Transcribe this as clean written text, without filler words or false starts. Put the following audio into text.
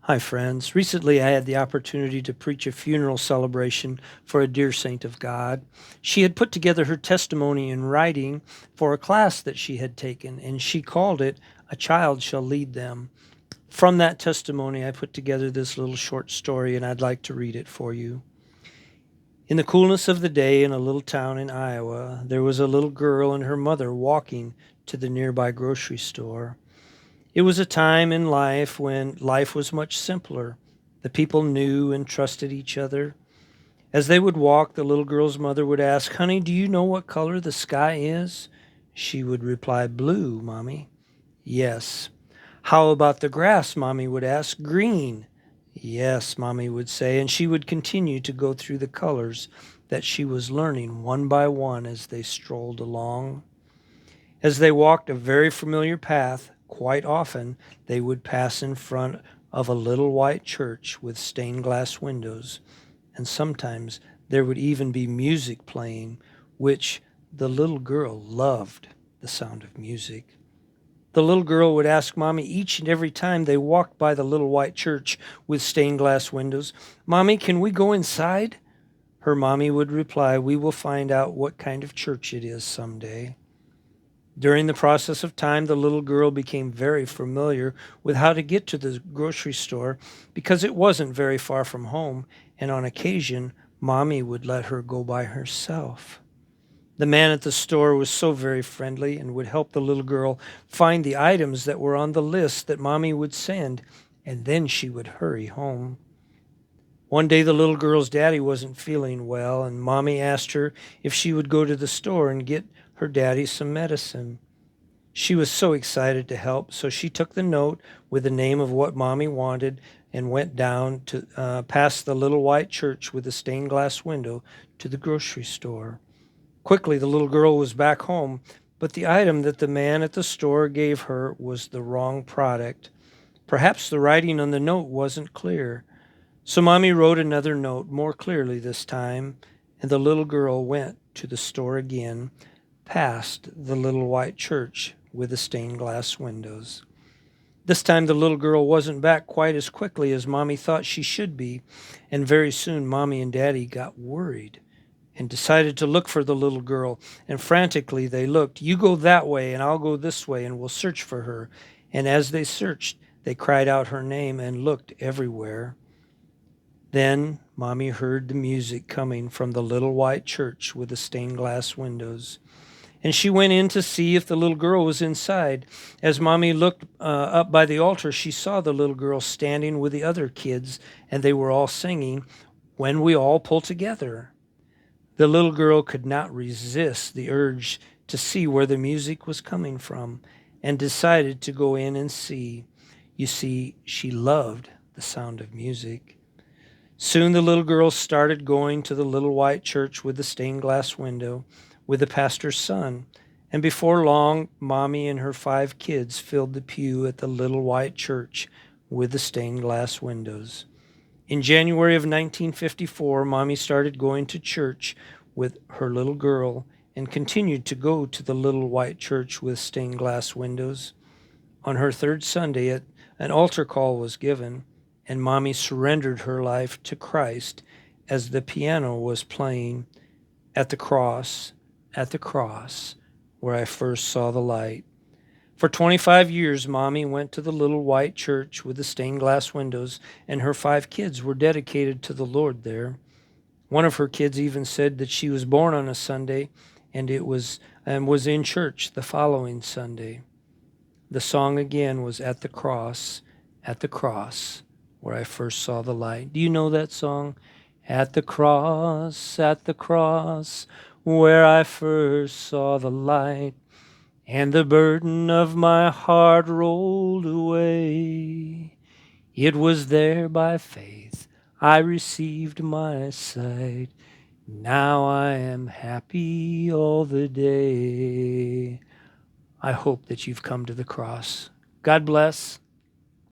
Hi, friends. Recently, I had the opportunity to preach a funeral celebration for a dear saint of God. She had put together her testimony in writing for a class that she had taken, and she called it A Child Shall Lead Them. From that testimony, I put together this little short story, and I'd like to read it for you. In the coolness of the day in a little town in Iowa, there was a little girl and her mother walking to the nearby grocery store. It was a time in life when life was much simpler. The people knew and trusted each other. As they would walk, the little girl's mother would ask, "Honey, do you know what color the sky is?" She would reply, "Blue, Mommy." "Yes." "How about the grass?" Mommy would ask. "Green." "Yes," Mommy would say, and she would continue to go through the colors that she was learning one by one as they strolled along. As they walked a very familiar path, quite often they would pass in front of a little white church with stained glass windows, and sometimes there would even be music playing, which the little girl loved the sound of music. The little girl would ask Mommy each and every time they walked by the little white church with stained glass windows, "Mommy, can we go inside?" Her mommy would reply, "We will find out what kind of church it is someday." During the process of time, the little girl became very familiar with how to get to the grocery store because it wasn't very far from home, and on occasion, Mommy would let her go by herself. The man at the store was so very friendly and would help the little girl find the items that were on the list that Mommy would send, and then she would hurry home. One day, the little girl's daddy wasn't feeling well, and Mommy asked her if she would go to the store and get her daddy some medicine. She was so excited to help, so she took the note with the name of what Mommy wanted and went down to past the little white church with the stained glass window to the grocery store. Quickly, the little girl was back home, but the item that the man at the store gave her was the wrong product. Perhaps the writing on the note wasn't clear. So Mommy wrote another note, more clearly this time, and the little girl went to the store again, past the little white church with the stained glass windows. This time the little girl wasn't back quite as quickly as Mommy thought she should be, and very soon Mommy and Daddy got worried and decided to look for the little girl, and frantically they looked. "You go that way, and I'll go this way, and we'll search for her." And as they searched, they cried out her name and looked everywhere. Then Mommy heard the music coming from the little white church with the stained glass windows, and she went in to see if the little girl was inside. As Mommy looked up by the altar, she saw the little girl standing with the other kids, and they were all singing, "When We All Pull Together." The little girl could not resist the urge to see where the music was coming from and decided to go in and see. You see, she loved the sound of music. Soon the little girl started going to the little white church with the stained glass window with the pastor's son, and before long, Mommy and her 5 kids filled the pew at the little white church with the stained glass windows. In January of 1954, Mommy started going to church with her little girl and continued to go to the little white church with stained glass windows. On her third Sunday, an altar call was given, and Mommy surrendered her life to Christ as the piano was playing, "At the cross, at the cross, where I first saw the light." For 25 years, Mommy went to the little white church with the stained glass windows, and her 5 kids were dedicated to the Lord there. One of her kids even said that she was born on a Sunday and was in church the following Sunday. The song again was at the cross, where I first saw the light. Do you know that song? At the cross, where I first saw the light, and the burden of my heart rolled away. It was there by faith I received my sight. Now I am happy all the day. I hope that you've come to the cross. God bless.